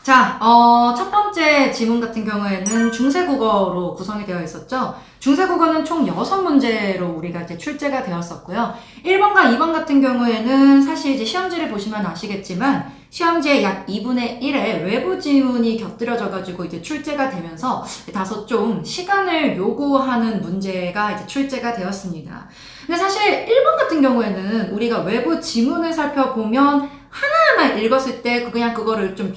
자, 첫 번째 지문 같은 경우에는 중세국어로 구성이 되어 있었죠. 중세국어는 총 6문제로 우리가 이제 출제가 되었었고요. 1번과 2번 같은 경우에는 사실 이제 시험지를 보시면 아시겠지만 시험지의 약 2분의 1의 외부 지문이 곁들여져가지고 이제 출제가 되면서 다소 좀 시간을 요구하는 문제가 이제 출제가 되었습니다. 근데 사실 1번 같은 경우에는 우리가 외부 지문을 살펴보면 하나하나 읽었을 때 그냥 그거를 좀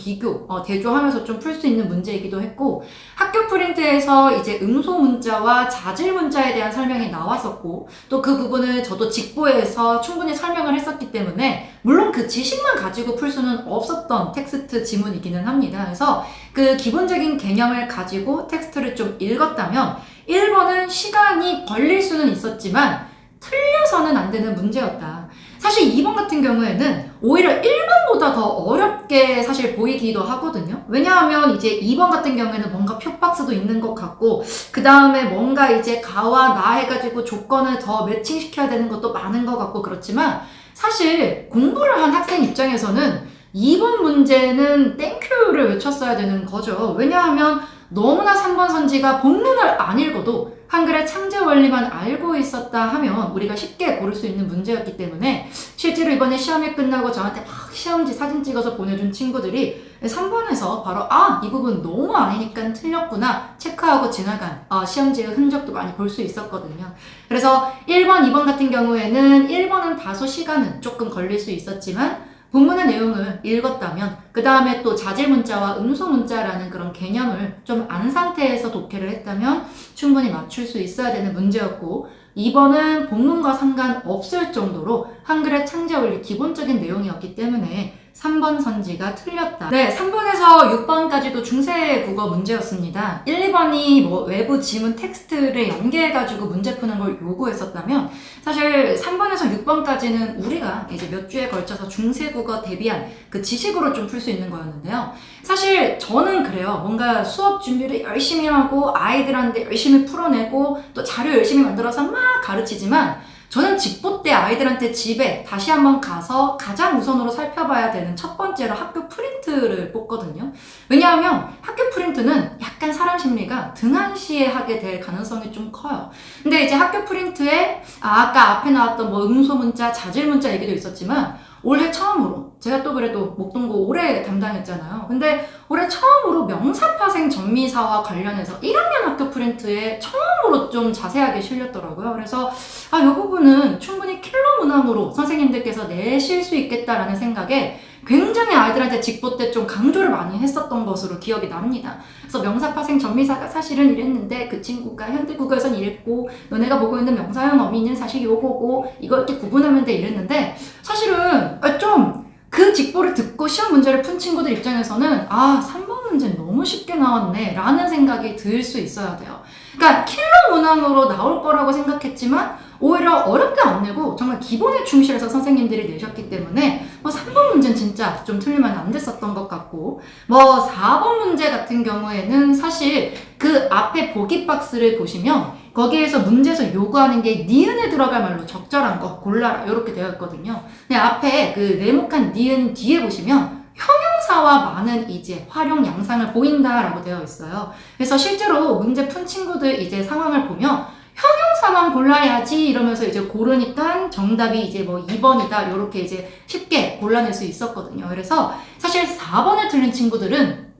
대조하면서 좀 풀 수 있는 문제이기도 했고, 학교 프린트에서 이제 음소 문자와 자질 문자에 대한 설명이 나왔었고, 또 그 부분을 저도 직보에서 충분히 설명을 했었기 때문에 물론 그 지식만 가지고 풀 수는 없었던 텍스트 지문이기는 합니다. 그래서 그 기본적인 개념을 가지고 텍스트를 좀 읽었다면 1번은 시간이 걸릴 수는 있었지만 틀려서는 안 되는 문제였다. 사실 2번 같은 경우에는 오히려 1번보다 더 어렵게 사실 보이기도 하거든요. 왜냐하면 이제 2번 같은 경우에는 뭔가 표박스도 있는 것 같고, 그 다음에 뭔가 이제 가와 나 해가지고 조건을 더 매칭시켜야 되는 것도 많은 것 같고 그렇지만, 사실 공부를 한 학생 입장에서는 2번 문제는 땡큐를 외쳤어야 되는 거죠. 왜냐하면 너무나 3번 선지가 본문을 안 읽어도 한글의 창제 원리만 알고 있었다 하면 우리가 쉽게 고를 수 있는 문제였기 때문에, 실제로 이번에 시험이 끝나고 저한테 막 시험지 사진 찍어서 보내준 친구들이 3번에서 바로 이 부분 너무 아니니까 틀렸구나 체크하고 지나간 시험지의 흔적도 많이 볼 수 있었거든요. 그래서 1번, 2번 같은 경우에는 1번은 다소 시간은 조금 걸릴 수 있었지만 본문의 내용을 읽었다면, 그 다음에 또 자질 문자와 음소 문자라는 그런 개념을 좀 안 상태에서 독해를 했다면 충분히 맞출 수 있어야 되는 문제였고, 2번은 본문과 상관없을 정도로 한글의 창제 원리 기본적인 내용이었기 때문에 3번 선지가 틀렸다. 네, 3번에서 6번까지도 중세 국어 문제였습니다. 1, 2번이 뭐 외부 지문 텍스트를 연계해가지고 문제 푸는 걸 요구했었다면, 사실 3번에서 6번까지는 우리가 이제 몇 주에 걸쳐서 중세 국어 대비한 그 지식으로 좀 풀 수 있는 거였는데요. 사실 저는 그래요. 뭔가 수업 준비를 열심히 하고 아이들한테 열심히 풀어내고 또 자료 열심히 만들어서 막 가르치지만, 저는 직보 때 아이들한테 집에 다시 한번 가서 가장 우선으로 살펴봐야 되는 첫 번째로 학교 프린트를 뽑거든요. 왜냐하면 학교 프린트는 약간 사람 심리가 등한시에 하게 될 가능성이 좀 커요. 근데 이제 학교 프린트에 아까 앞에 나왔던 뭐 음소 문자, 자질 문자 얘기도 있었지만, 올해 처음으로, 제가 또 그래도 목동고 오래 담당했잖아요. 근데 올해 처음으로 명사파생 전미사와 관련해서 1학년 학교 프린트에 처음으로 좀 자세하게 실렸더라고요. 그래서 이 부분은 충분히 킬러 문항으로 선생님들께서 내실 수 있겠다라는 생각에 굉장히 아이들한테 직보 때 좀 강조를 많이 했었던 것으로 기억이 납니다. 그래서 명사파생 전미사가 사실은 이랬는데 그 친구가 현대국어에선 이랬고, 너네가 보고 있는 명사형 어미는 사실 요거고, 이거 이렇게 구분하면 돼 이랬는데, 사실은 좀 그 직보를 듣고 시험 문제를 푼 친구들 입장에서는 3번 문제는 너무 쉽게 나왔네 라는 생각이 들 수 있어야 돼요. 그러니까 킬러 문항으로 나올 거라고 생각했지만 오히려 어렵게 안 내고 정말 기본에 충실해서 선생님들이 내셨기 때문에 3번 문제는 진짜 좀 틀리면 안 됐었던 것 같고, 4번 문제 같은 경우에는 사실 그 앞에 보기 박스를 보시면 거기에서 문제에서 요구하는 게 니은에 들어갈 말로 적절한 거 골라라 이렇게 되어 있거든요. 근데 앞에 그 네모칸 니은 뒤에 보시면 형용사와 많은 이제 활용 양상을 보인다라고 되어 있어요. 그래서 실제로 문제 푼 친구들 이제 상황을 보면 형용사만 골라야지 이러면서 이제 고르니까 정답이 이제 2번이다 이렇게 이제 쉽게 골라낼 수 있었거든요. 그래서 사실 4번을 틀린 친구들은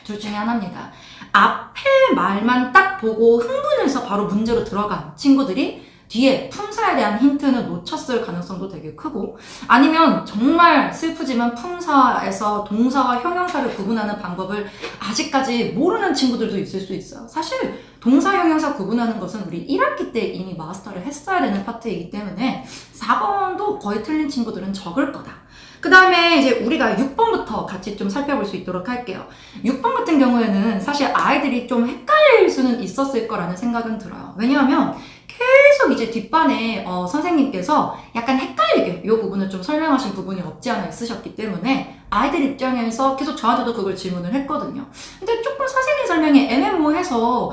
둘 중에 하나입니다. 앞에 말만 딱 보고 흥분해서 바로 문제로 들어간 친구들이 뒤에 품사에 대한 힌트는 놓쳤을 가능성도 되게 크고, 아니면 정말 슬프지만 품사에서 동사와 형용사를 구분하는 방법을 아직까지 모르는 친구들도 있을 수 있어요. 사실 동사, 형용사 구분하는 것은 우리 1학기 때 이미 마스터를 했어야 되는 파트이기 때문에 4번도 거의 틀린 친구들은 적을 거다. 그 다음에 이제 우리가 6번부터 같이 좀 살펴볼 수 있도록 할게요. 6번 같은 경우에는 사실 아이들이 좀 헷갈릴 수는 있었을 거라는 생각은 들어요. 왜냐하면 계속 이제 뒷반에 선생님께서 약간 헷갈리게 이 부분을 좀 설명하신 부분이 없지 않아 있으셨기 때문에 아이들 입장에서 계속 저한테도 그걸 질문을 했거든요. 근데 조금 선생님 설명이 애매모호해서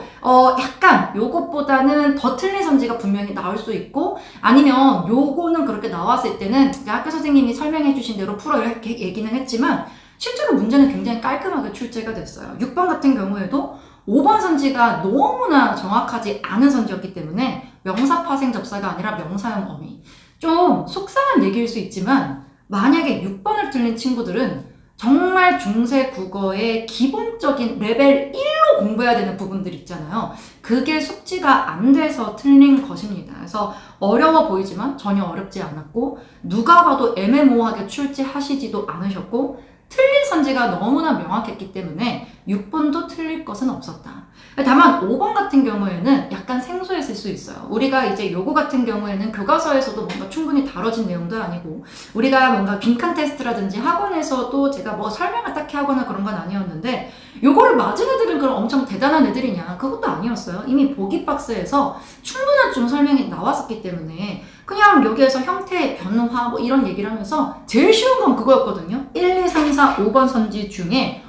약간 요것보다는 더 틀린 선지가 분명히 나올 수 있고, 아니면 요거는 그렇게 나왔을 때는 학교 선생님이 설명해 주신 대로 풀어 이렇게 얘기는 했지만 실제로 문제는 굉장히 깔끔하게 출제가 됐어요. 6번 같은 경우에도 5번 선지가 너무나 정확하지 않은 선지였기 때문에 명사 파생 접사가 아니라 명사형 어미. 좀 속상한 얘기일 수 있지만 만약에 6번을 틀린 친구들은 정말 중세 국어의 기본적인 레벨 1로 공부해야 되는 부분들 있잖아요. 그게 숙지가 안 돼서 틀린 것입니다. 그래서 어려워 보이지만 전혀 어렵지 않았고, 누가 봐도 애매모호하게 출제하시지도 않으셨고, 틀린 선지가 너무나 명확했기 때문에 6번도 틀릴 것은 없었다. 다만 5번 같은 경우에는 약간 생소했을 수 있어요. 우리가 이제 요거 같은 경우에는 교과서에서도 뭔가 충분히 다뤄진 내용도 아니고, 우리가 뭔가 빈칸 테스트라든지 학원에서도 제가 뭐 설명을 딱히 하거나 그런 건 아니었는데, 요거를 맞은 애들은 그럼 엄청 대단한 애들이냐? 그것도 아니었어요. 이미 보기 박스에서 충분한 좀 설명이 나왔었기 때문에 그냥 여기에서 형태의 변화 뭐 이런 얘기를 하면서 제일 쉬운 건 그거였거든요. 1, 2, 3, 4, 5번 선지 중에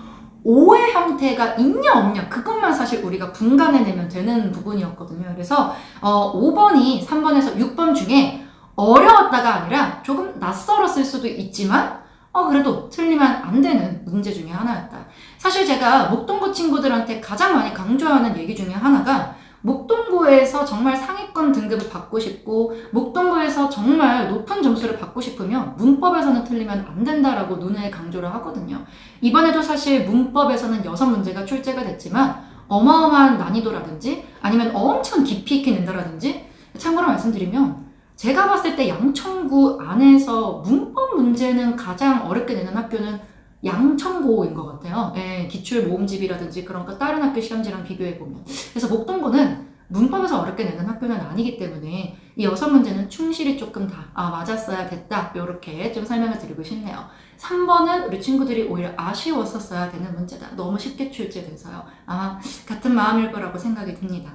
5의 형태가 있냐 없냐, 그것만 사실 우리가 분간해내면 되는 부분이었거든요. 그래서 5번이 3번에서 6번 중에 어려웠다가 아니라 조금 낯설었을 수도 있지만 그래도 틀리면 안 되는 문제 중에 하나였다. 사실 제가 목동고 친구들한테 가장 많이 강조하는 얘기 중에 하나가, 목동고에서 정말 상위권 등급을 받고 싶고 목동고에서 정말 높은 점수를 받고 싶으면 문법에서는 틀리면 안 된다라고 눈에 강조를 하거든요. 이번에도 사실 문법에서는 6문제가 출제가 됐지만 어마어마한 난이도라든지 아니면 엄청 깊이 있게 낸다라든지, 참고로 말씀드리면 제가 봤을 때 양천구 안에서 문법 문제는 가장 어렵게 내는 학교는 양천고인 것 같아요. 예, 기출 모음집이라든지 그런 거 다른 학교 시험지랑 비교해보면. 그래서 목동고는 문법에서 어렵게 내는 학교는 아니기 때문에 이 6문제는 충실히 조금 다 맞았어야겠다, 요렇게 좀 설명을 드리고 싶네요. 3번은 우리 친구들이 오히려 아쉬웠었어야 되는 문제다. 너무 쉽게 출제돼서요. 아마 같은 마음일 거라고 생각이 듭니다.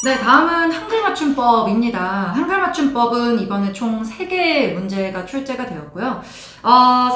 네, 다음은 한글 맞춤법입니다. 한글 맞춤법은 이번에 총 3개의 문제가 출제가 되었고요.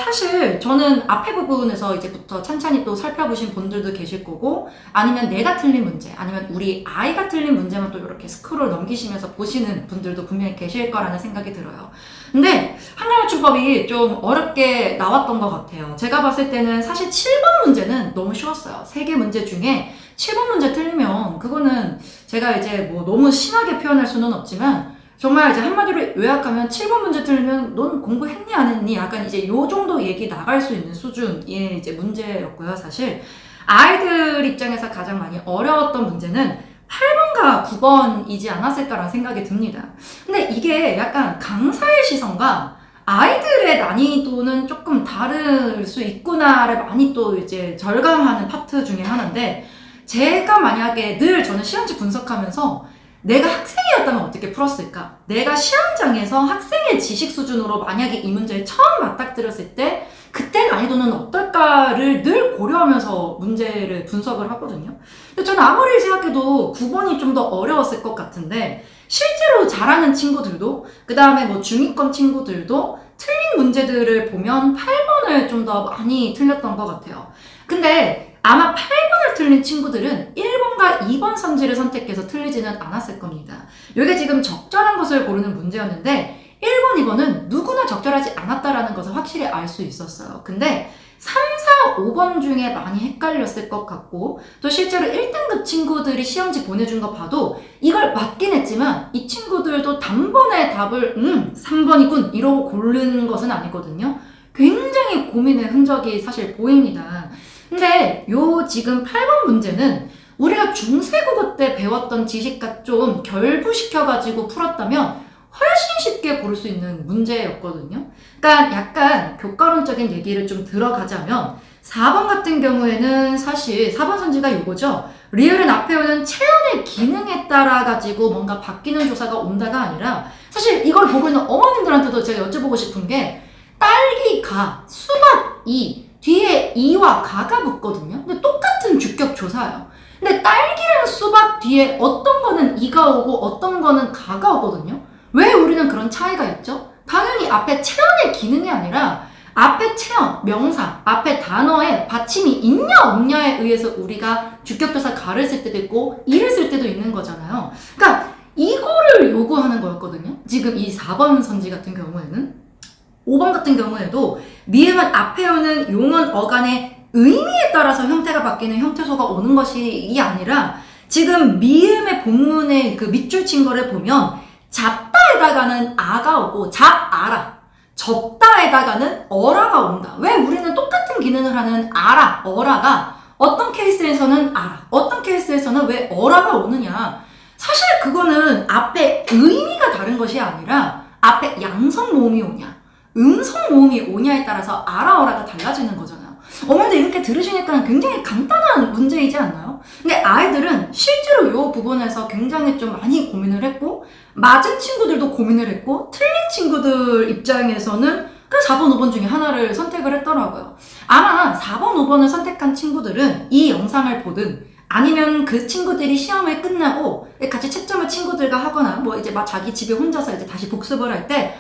사실 저는 앞에 부분에서 이제부터 찬찬히 또 살펴보신 분들도 계실 거고, 아니면 내가 틀린 문제, 아니면 우리 아이가 틀린 문제만 또 이렇게 스크롤 넘기시면서 보시는 분들도 분명히 계실 거라는 생각이 들어요. 근데 한글 맞춤법이 좀 어렵게 나왔던 것 같아요. 제가 봤을 때는 사실 7번 문제는 너무 쉬웠어요. 3개 문제 중에 7번 문제 틀리면 그거는 제가 이제 뭐 너무 심하게 표현할 수는 없지만 정말 이제 한마디로 요약하면 7번 문제 틀리면 넌 공부했니 안 했니? 약간 이제 요 정도 얘기 나갈 수 있는 수준의 이제 문제였고요. 사실 아이들 입장에서 가장 많이 어려웠던 문제는 8번과 9번이지 않았을까라는 생각이 듭니다. 근데 이게 약간 강사의 시선과 아이들의 난이도는 조금 다를 수 있구나를 많이 또 이제 절감하는 파트 중에 하나인데, 제가 만약에 늘 저는 시험지 분석하면서 내가 학생이었다면 어떻게 풀었을까? 내가 시험장에서 학생의 지식 수준으로 만약에 이 문제를 처음 맞닥뜨렸을 때 그때 난이도는 어떨까를 늘 고려하면서 문제를 분석을 하거든요. 근데 저는 아무리 생각해도 9번이 좀 더 어려웠을 것 같은데, 실제로 잘하는 친구들도, 그 다음에 뭐 중위권 친구들도 틀린 문제들을 보면 8번을 좀 더 많이 틀렸던 것 같아요. 근데 아마 8번을 틀린 친구들은 1번과 2번 선지를 선택해서 틀리지는 않았을 겁니다. 이게 지금 적절한 것을 고르는 문제였는데 1번, 2번은 누구나 적절하지 않았다라는 것을 확실히 알 수 있었어요. 근데 3, 4, 5번 중에 많이 헷갈렸을 것 같고, 또 실제로 1등급 친구들이 시험지 보내준 거 봐도 이걸 맞긴 했지만 이 친구들도 단번에 답을 3번이군 이러고 고른 것은 아니거든요. 굉장히 고민의 흔적이 사실 보입니다. 근데 요 지금 8번 문제는 우리가 중세국어 때 배웠던 지식과 좀 결부시켜가지고 풀었다면 훨씬 쉽게 고를 수 있는 문제였거든요. 그러니까 약간 교과론적인 얘기를 좀 들어가자면 4번 같은 경우에는 사실 4번 선지가 이거죠. 리을은 앞에 오는 체온의 기능에 따라 가지고 뭔가 바뀌는 조사가 온다가 아니라, 사실 이걸 보고 있는 어머님들한테도 제가 여쭤보고 싶은 게, 딸기 가, 수박 이 뒤에 이와 가가 붙거든요. 근데 똑같은 주격 조사예요. 근데 딸기랑 수박 뒤에 어떤 거는 이가 오고 어떤 거는 가가 오거든요. 왜 우리는 그런 차이가 있죠? 당연히 앞에 체온의 기능이 아니라 앞에 체형, 명사, 앞에 단어에 받침이 있냐 없냐에 의해서 우리가 주격조사 가를 쓸 때도 있고 이를 쓸 때도 있는 거잖아요. 그러니까 이거를 요구하는 거였거든요. 지금 이 4번 선지 같은 경우에는. 5번 같은 경우에도 미음은 앞에 오는 용언 어간의 의미에 따라서 형태가 바뀌는 형태소가 오는 것이 이 아니라 지금 미음의 본문의 그 밑줄 친 거를 보면 잡다에다가는 아가 오고 잡아라, 접다에다가는 어라가 온다. 왜 우리는 똑같은 기능을 하는 아라, 어라가 어떤 케이스에서는 아라, 어떤 케이스에서는 왜 어라가 오느냐. 사실 그거는 앞에 의미가 다른 것이 아니라 앞에 양성 모음이 오냐 음성 모음이 오냐에 따라서 아라, 어라가 달라지는 거잖아요. 어머니들 이렇게 들으시니까 굉장히 간단한 문제이지 않나요? 근데 아이들은 실제로 이 부분에서 굉장히 좀 많이 고민을 했고, 맞은 친구들도 고민을 했고, 틀린 친구들 입장에서는 그 4번, 5번 중에 하나를 선택을 했더라고요. 아마 4번, 5번을 선택한 친구들은 이 영상을 보든 아니면 그 친구들이 시험을 끝나고 같이 채점을 친구들과 하거나 뭐 이제 막 자기 집에 혼자서 이제 다시 복습을 할 때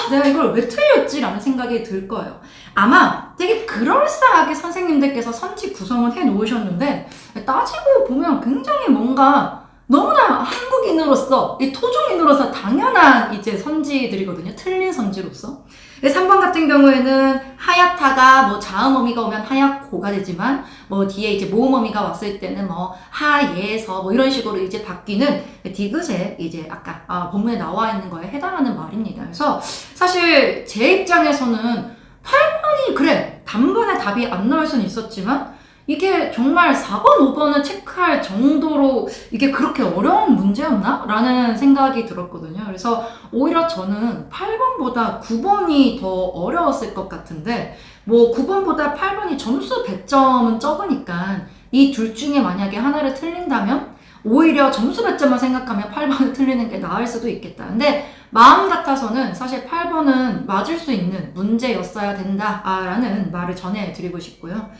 내가 이걸 왜 틀렸지? 라는 생각이 들 거예요. 아마 되게 그럴싸하게 선생님들께서 선지 구성을 해 놓으셨는데 따지고 보면 굉장히 뭔가 너무나 한국인으로서, 이 토종인으로서 당연한 이제 선지들이거든요. 틀린 선지로서. 3번 같은 경우에는 하얗다가 뭐 자음 어미가 오면 하얗고가 되지만 뭐 뒤에 이제 모음 어미가 왔을 때는 뭐 하예서 뭐 이런 식으로 이제 바뀌는 디귿에 이제 아까 본문에 나와 있는 거에 해당하는 말입니다. 그래서 사실 제 입장에서는 8번이 그래 단번에 답이 안 나올 수는 있었지만 이게 정말 4번, 5번을 체크할 정도로 이게 그렇게 어려운 문제였나? 라는 생각이 들었거든요. 그래서 오히려 저는 8번보다 9번이 더 어려웠을 것 같은데 뭐 9번보다 8번이 점수 100점은 적으니까 이 둘 중에 만약에 하나를 틀린다면 오히려 점수 100점만 생각하면 8번을 틀리는 게 나을 수도 있겠다. 근데 마음 같아서는 사실 8번은 맞을 수 있는 문제였어야 된다라는 말을 전해드리고 싶고요.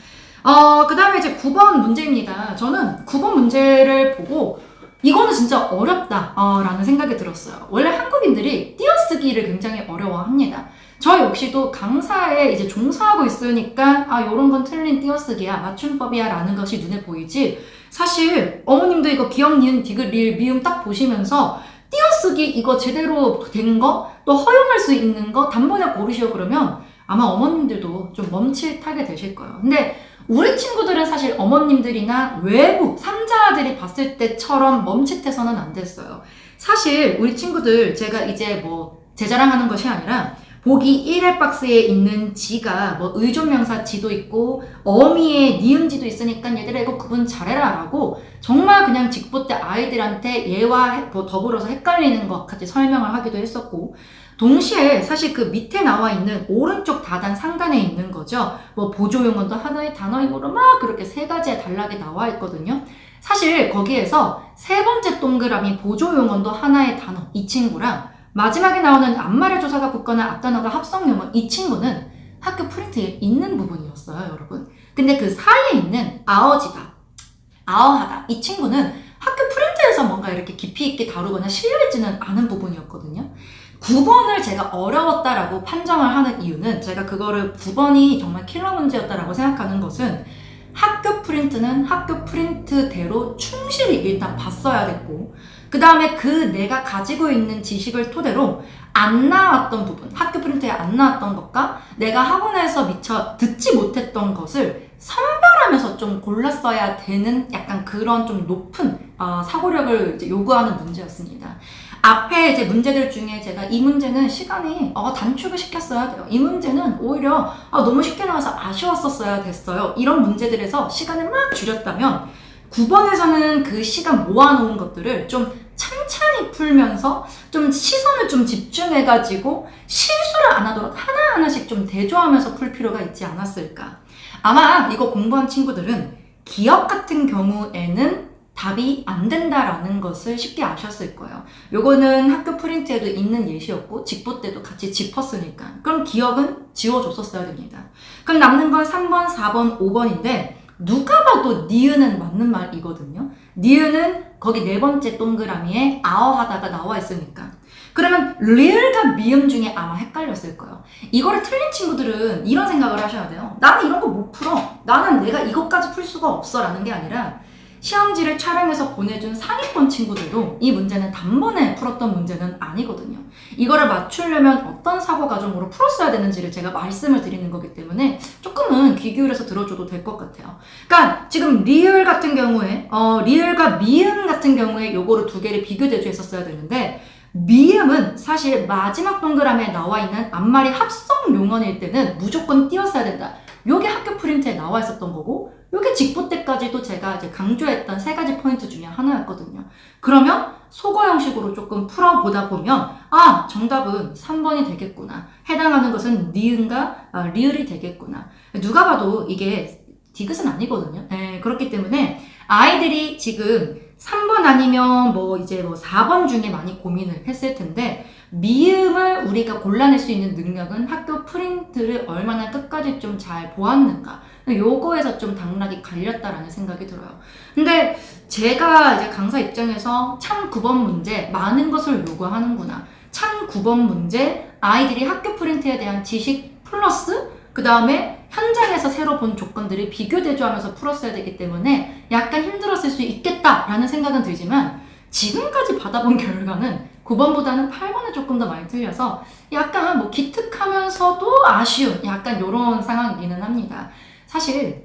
그 다음에 이제 9번 문제입니다. 저는 9번 문제를 보고 이거는 진짜 어렵다 라는 생각이 들었어요. 원래 한국인들이 띄어쓰기를 굉장히 어려워합니다. 저 역시도 강사에 이제 종사하고 있으니까 요런 건 틀린 띄어쓰기야, 맞춤법이야 라는 것이 눈에 보이지, 사실 어머님도 이거 기역, 니은, 디귿, 리을, 미음 딱 보시면서 띄어쓰기 이거 제대로 된 거, 또 허용할 수 있는 거 단번에 고르시오 그러면 아마 어머님들도 좀 멈칫하게 되실 거예요. 근데 우리 친구들은 사실 어머님들이나 외부 3자들이 봤을 때처럼 멈칫해서는 안 됐어요. 사실 우리 친구들 제가 이제 뭐 제 자랑하는 것이 아니라 보기 1회 박스에 있는 지가 뭐 의존명사 지도 있고 어미의 니은지도 있으니까 얘들아 이거 구분 잘해라 라고 정말 그냥 직보 때 아이들한테 얘와 더불어서 헷갈리는 것 같이 설명을 하기도 했었고, 동시에 사실 그 밑에 나와 있는 오른쪽 다단 상단에 있는 거죠. 뭐 보조용어도 하나의 단어이므로 막 그렇게 세 가지에 단락이 나와 있거든요. 사실 거기에서 세 번째 동그라미 보조용어도 하나의 단어 이 친구랑 마지막에 나오는 앞말의 조사가 붙거나 앞단어가 합성용어 이 친구는 학교 프린트에 있는 부분이었어요, 여러분. 근데 그 사이에 있는 아어지다, 아어하다 이 친구는 학교 프린트에서 뭔가 이렇게 깊이 있게 다루거나 실려있지는 않은 부분이었거든요. 9번을 제가 어려웠다라고 판정을 하는 이유는 제가 그거를 9번이 정말 킬러 문제였다라고 생각하는 것은 학교 프린트는 학교 프린트대로 충실히 일단 봤어야 됐고, 그 다음에 그 내가 가지고 있는 지식을 토대로 안 나왔던 부분, 학교 프린트에 안 나왔던 것과 내가 학원에서 미처 듣지 못했던 것을 선별하면서 좀 골랐어야 되는 약간 그런 좀 높은 사고력을 이제 요구하는 문제였습니다. 앞에 이제 문제들 중에 제가 이 문제는 시간이 단축을 시켰어야 돼요. 이 문제는 오히려 너무 쉽게 나와서 아쉬웠었어야 됐어요. 이런 문제들에서 시간을 막 줄였다면 9번에서는 그 시간 모아놓은 것들을 좀 찬찬히 풀면서 좀 시선을 좀 집중해가지고 실수를 안 하도록 하나하나씩 좀 대조하면서 풀 필요가 있지 않았을까. 아마 이거 공부한 친구들은 기억 같은 경우에는 답이 안 된다라는 것을 쉽게 아셨을 거예요. 요거는 학교 프린트에도 있는 예시였고 직보 때도 같이 짚었으니까. 그럼 기억은 지워줬었어야 됩니다. 그럼 남는 건 3번, 4번, 5번인데 누가 봐도 니은은 맞는 말이거든요. 니은은 거기 네 번째 동그라미에 아어하다가 나와 있으니까. 그러면 리을과 미음 중에 아마 헷갈렸을 거예요. 이거를 틀린 친구들은 이런 생각을 하셔야 돼요. 나는 이런 거 못 풀어. 나는 내가 이것까지 풀 수가 없어 라는 게 아니라 시험지를 촬영해서 보내준 상위권 친구들도 이 문제는 단번에 풀었던 문제는 아니거든요. 이거를 맞추려면 어떤 사고 과정으로 풀었어야 되는지를 제가 말씀을 드리는 거기 때문에 조금은 귀 기울여서 들어줘도 될 것 같아요. 그러니까 지금 리을 같은 경우에 리을과 미음 같은 경우에 요거를 두 개를 비교 대조했었어야 되는데 미음은 사실 마지막 동그라미에 나와 있는 앞말이 합성 용언일 때는 무조건 띄웠어야 된다. 요게 학교 프린트에 나와 있었던 거고 요게 직보 때까지도 제가 이제 강조했던 세 가지 포인트 중에 하나였거든요. 그러면 속어 형식으로 조금 풀어보다 보면 정답은 3번이 되겠구나. 해당하는 것은 니은과 리을이 되겠구나. 누가 봐도 이게 디귿은 아니거든요. 그렇기 때문에 아이들이 지금 3번 아니면 뭐 4번 중에 많이 고민을 했을 텐데 미음을 우리가 골라낼 수 있는 능력은 학교 프린트를 얼마나 끝까지 좀 잘 보았는가 요거에서 좀 당락이 갈렸다라는 생각이 들어요. 근데 제가 이제 강사 입장에서 참 9번 문제 많은 것을 요구하는구나. 참 9번 문제 아이들이 학교 프린트에 대한 지식 플러스 그 다음에 현장에서 새로 본 조건들을 비교 대조하면서 풀었어야 되기 때문에 약간 힘들었을 수 있겠다라는 생각은 들지만 지금까지 받아본 결과는 9번보다는 8번에 조금 더 많이 틀려서 약간 뭐 기특하면서도 아쉬운 약간 이런 상황이기는 합니다. 사실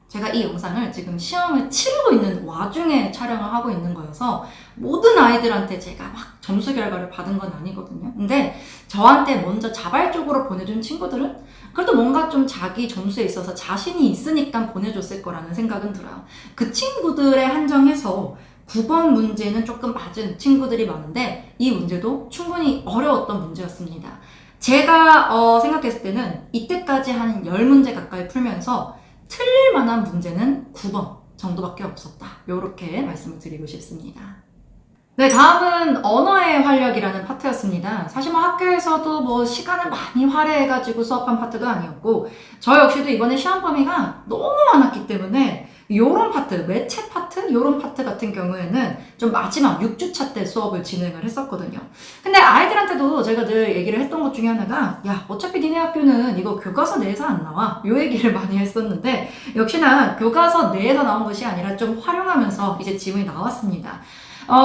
제가 이 영상을 지금 시험을 치르고 있는 와중에 촬영을 하고 있는 거여서 모든 아이들한테 제가 막 점수 결과를 받은 건 아니거든요. 근데 저한테 먼저 자발적으로 보내준 친구들은 그래도 뭔가 좀 자기 점수에 있어서 자신이 있으니까 보내줬을 거라는 생각은 들어요. 그 친구들에 한정해서 9번 문제는 조금 맞은 친구들이 많은데 이 문제도 충분히 어려웠던 문제였습니다. 제가 생각했을 때는 이때까지 한 10문제 가까이 풀면서 틀릴 만한 문제는 9번 정도밖에 없었다. 이렇게 말씀을 드리고 싶습니다. 네, 다음은 언어의 활력이라는 파트였습니다. 사실 뭐 학교에서도 뭐 시간을 많이 할애해가지고 수업한 파트도 아니었고 저 역시도 이번에 시험 범위가 너무 많았기 때문에 요런 파트, 매체 파트? 요런 파트 같은 경우에는 좀 마지막 6주차 때 수업을 진행을 했었거든요. 근데 아이들한테도 제가 늘 얘기를 했던 것 중에 하나가 야, 어차피 니네 학교는 이거 교과서 내에서 안 나와. 요 얘기를 많이 했었는데 역시나 교과서 내에서 나온 것이 아니라 좀 활용하면서 이제 지문이 나왔습니다.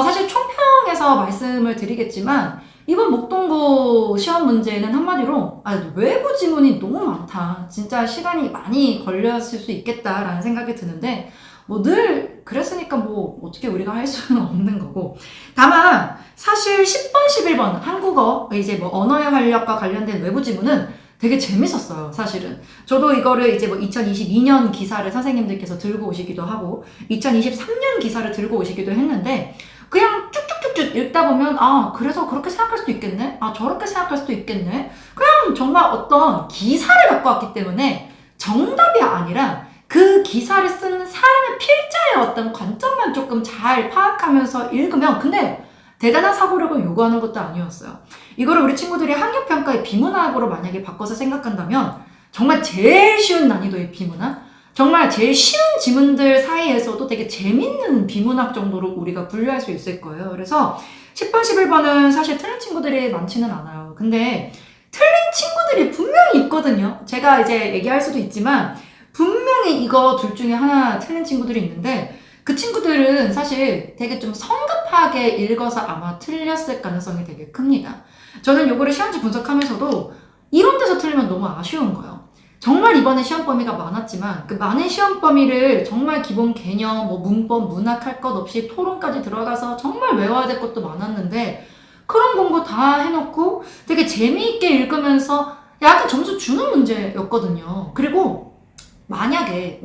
사실 총평에서 말씀을 드리겠지만 이번 목동고 시험 문제는 한마디로 외부 지문이 너무 많다. 진짜 시간이 많이 걸렸을 수 있겠다라는 생각이 드는데 뭐 늘 그랬으니까 뭐 어떻게 우리가 할 수는 없는 거고 다만 사실 10번, 11번 한국어 이제 뭐 언어의 활력과 관련된 외부 지문은 되게 재밌었어요, 사실은. 저도 이거를 이제 뭐 2022년 기사를 선생님들께서 들고 오시기도 하고 2023년 기사를 들고 오시기도 했는데 그냥 쭉쭉쭉쭉 읽다 보면 그래서 그렇게 생각할 수도 있겠네? 저렇게 생각할 수도 있겠네? 그냥 정말 어떤 기사를 갖고 왔기 때문에 정답이 아니라 그 기사를 쓴 사람의 필자의 어떤 관점만 조금 잘 파악하면서 읽으면 근데 대단한 사고력을 요구하는 것도 아니었어요. 이거를 우리 친구들이 학력평가의 비문학으로 만약에 바꿔서 생각한다면 정말 제일 쉬운 난이도의 비문학? 정말 제일 쉬운 지문들 사이에서도 되게 재밌는 비문학 정도로 우리가 분류할 수 있을 거예요. 그래서 10번, 11번은 사실 틀린 친구들이 많지는 않아요. 근데 틀린 친구들이 분명히 있거든요. 제가 이제 얘기할 수도 있지만 분명히 이거 둘 중에 하나 틀린 친구들이 있는데 그 친구들은 사실 되게 좀 성급하게 읽어서 아마 틀렸을 가능성이 되게 큽니다. 저는 요거를 시험지 분석하면서도 이런 데서 틀리면 너무 아쉬운 거예요. 정말 이번에 시험 범위가 많았지만 그 많은 시험 범위를 정말 기본 개념, 뭐 문법, 문학 할 것 없이 토론까지 들어가서 정말 외워야 될 것도 많았는데 그런 공부 다 해놓고 되게 재미있게 읽으면서 약간 점수 주는 문제였거든요. 그리고 만약에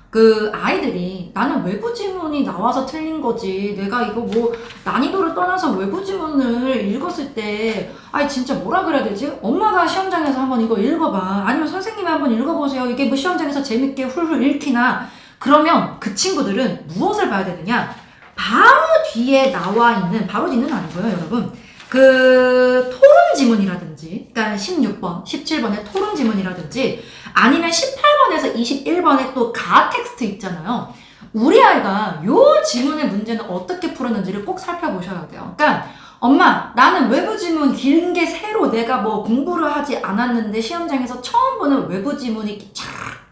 그 아이들이 나는 외부 지문이 나와서 틀린 거지 내가 이거 뭐 난이도를 떠나서 외부 지문을 읽었을 때 진짜 뭐라 그래야 되지? 엄마가 시험장에서 한번 이거 읽어봐 아니면 선생님이 한번 읽어보세요 이게 뭐 시험장에서 재밌게 훌훌 읽히나 그러면 그 친구들은 무엇을 봐야 되느냐 바로 뒤에 나와 있는 바로 뒤는 아니고요 여러분 그 토론 지문이라든지 그러니까 16번, 17번의 토론 지문이라든지 아니면 18번에서 21번에 또 가 텍스트 있잖아요. 우리 아이가 요 지문의 문제는 어떻게 풀었는지를 꼭 살펴보셔야 돼요. 그러니까 엄마, 나는 외부 지문 긴 게 새로 내가 뭐 공부를 하지 않았는데 시험장에서 처음 보는 외부 지문이 쫙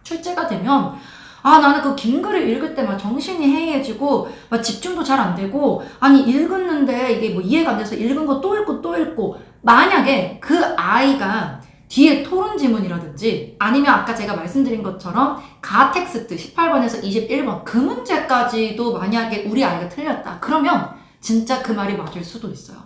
출제가 되면 나는 그 긴 글을 읽을 때 막 정신이 해이해지고 막 집중도 잘 안 되고 아니 읽었는데 이게 뭐 이해가 안 돼서 읽은 거 또 읽고 또 읽고 만약에 그 아이가 뒤에 토론 지문이라든지 아니면 아까 제가 말씀드린 것처럼 가텍스트 18번에서 21번 그 문제까지도 만약에 우리 아이가 틀렸다. 그러면 진짜 그 말이 맞을 수도 있어요.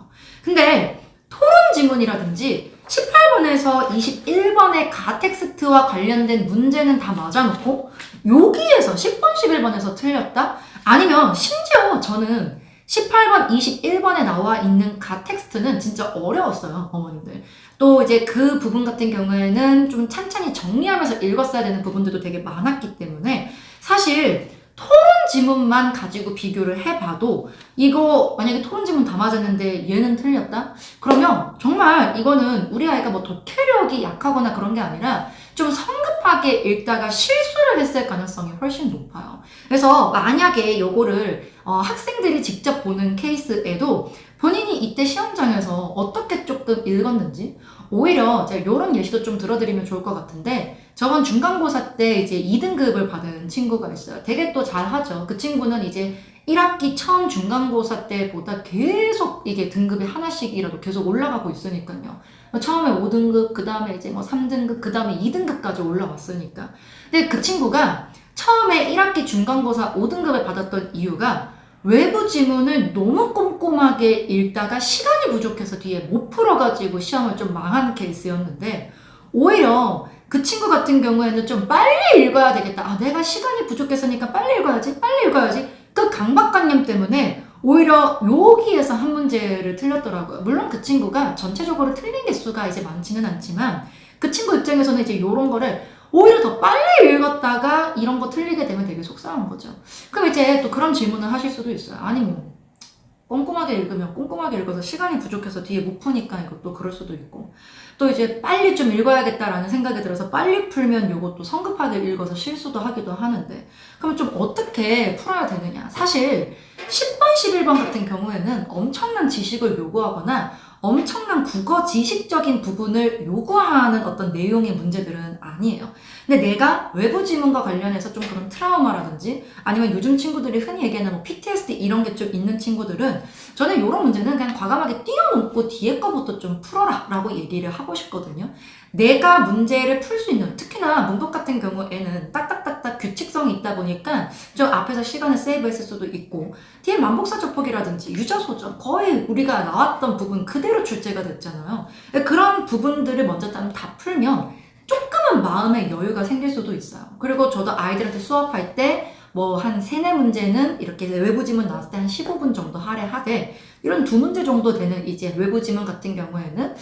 근데 토론 지문이라든지 18번에서 21번의 가텍스트와 관련된 문제는 다 맞아놓고 여기에서 10번, 11번에서 틀렸다? 아니면 심지어 저는 18번, 21번에 나와 있는 가텍스트는 진짜 어려웠어요, 어머님들. 또 이제 그 부분 같은 경우에는 좀 찬찬히 정리하면서 읽었어야 되는 부분들도 되게 많았기 때문에 사실 토론 지문만 가지고 비교를 해봐도 이거 만약에 토론 지문 다 맞았는데 얘는 틀렸다? 그러면 정말 이거는 우리 아이가 뭐 독해력이 약하거나 그런 게 아니라 좀 성급하게 읽다가 실수를 했을 가능성이 훨씬 높아요. 그래서 만약에 요거를 학생들이 직접 보는 케이스에도 본인이 이때 시험장에서 어떻게 조금 읽었는지 오히려 제가 요런 예시도 좀 들어드리면 좋을 것 같은데 저번 중간고사 때 이제 2등급을 받은 친구가 있어요. 되게 또 잘하죠. 그 친구는 이제 1학기 처음 중간고사 때보다 계속 이게 등급이 하나씩이라도 계속 올라가고 있으니까요. 처음에 5등급, 그 다음에 이제 뭐 3등급, 그 다음에 2등급까지 올라왔으니까. 근데 그 친구가 처음에 1학기 중간고사 5등급을 받았던 이유가 외부 지문을 너무 꼼꼼하게 읽다가 시간이 부족해서 뒤에 못 풀어가지고 시험을 좀 망한 케이스였는데 오히려 그 친구 같은 경우에는 좀 빨리 읽어야 되겠다. 내가 시간이 부족해서니까 빨리 읽어야지. 그 강박관념 때문에 오히려 여기에서 한 문제를 틀렸더라고요. 물론 그 친구가 전체적으로 틀린 개수가 이제 많지는 않지만 그 친구 입장에서는 이제 요런 거를 오히려 더 빨리 읽었다가 이런 거 틀리게 되면 되게 속상한 거죠. 그럼 이제 또 그런 질문을 하실 수도 있어요. 아니 뭐 꼼꼼하게 읽으면 꼼꼼하게 읽어서 시간이 부족해서 뒤에 못 푸니까 이것도 그럴 수도 있고 또 이제 빨리 좀 읽어야겠다라는 생각이 들어서 빨리 풀면 이것도 성급하게 읽어서 실수도 하기도 하는데 그럼 좀 어떻게 풀어야 되느냐. 사실 10번, 11번 같은 경우에는 엄청난 지식을 요구하거나 엄청난 국어 지식적인 부분을 요구하는 어떤 내용의 문제들은 아니에요. 근데 내가 외부 지문과 관련해서 좀 그런 트라우마라든지 아니면 요즘 친구들이 흔히 얘기하는 뭐 PTSD 이런 게 좀 있는 친구들은 저는 이런 문제는 그냥 과감하게 띄워놓고 뒤에 거부터 좀 풀어라 라고 얘기를 하고 싶거든요. 내가 문제를 풀 수 있는 특히나 문법 같은 경우에는 딱딱딱딱 규칙성이 있다 보니까 좀 앞에서 시간을 세이브했을 수도 있고 뒤에 만복사 접속이라든지 유자소절 거의 우리가 나왔던 부분 그대로 출제가 됐잖아요. 그런 부분들을 먼저 다 풀면 조금은 마음의 여유가 생길 수도 있어요. 그리고 저도 아이들한테 수업할 때 뭐 한 3-4문제는 이렇게 외부 지문 나왔을 때 한 15분 정도 할애하되 이런 2문제 정도 되는 이제 외부 지문 같은 경우에는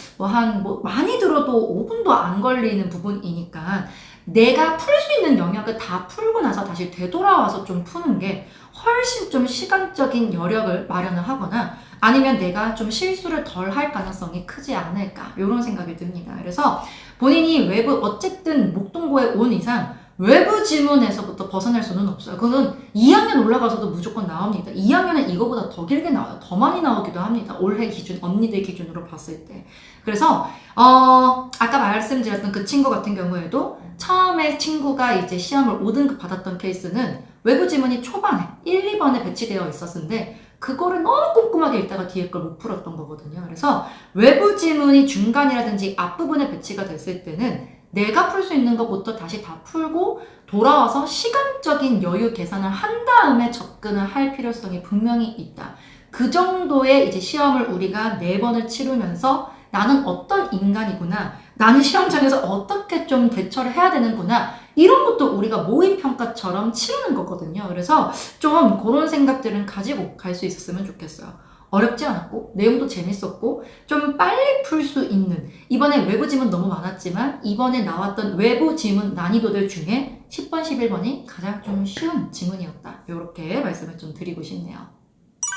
뭐 많이 들어도 5분도 안 걸리는 부분이니까 내가 풀 수 있는 영역을 다 풀고 나서 다시 되돌아와서 좀 푸는 게 훨씬 좀 시간적인 여력을 마련을 하거나 아니면 내가 좀 실수를 덜 할 가능성이 크지 않을까 이런 생각이 듭니다. 그래서 본인이 외부 어쨌든 목동고에 온 이상 외부 지문에서부터 벗어날 수는 없어요. 그건 2학년 올라가서도 무조건 나옵니다. 2학년은 이거보다 더 길게 나와요. 더 많이 나오기도 합니다. 올해 기준, 언니들 기준으로 봤을 때. 그래서 아까 말씀드렸던 그 친구 같은 경우에도 처음에 친구가 이제 시험을 5등급 받았던 케이스는 외부 지문이 초반에 1, 2번에 배치되어 있었는데 그거를 너무 꼼꼼하게 읽다가 뒤에 걸 못 풀었던 거거든요. 그래서 외부 지문이 중간이라든지 앞부분에 배치가 됐을 때는 내가 풀 수 있는 것부터 다시 다 풀고 돌아와서 시간적인 여유 계산을 한 다음에 접근을 할 필요성이 분명히 있다. 그 정도의 이제 시험을 우리가 4번을 치르면서 나는 어떤 인간이구나. 나는 시험장에서 어떻게 좀 대처를 해야 되는구나. 이런 것도 우리가 모의평가처럼 치르는 거거든요. 그래서 좀 그런 생각들은 가지고 갈 수 있었으면 좋겠어요. 어렵지 않았고 내용도 재밌었고 좀 빨리 풀 수 있는 이번에 외부 지문 너무 많았지만 이번에 나왔던 외부 지문 난이도들 중에 10번, 11번이 가장 좀 쉬운 지문이었다. 이렇게 말씀을 좀 드리고 싶네요.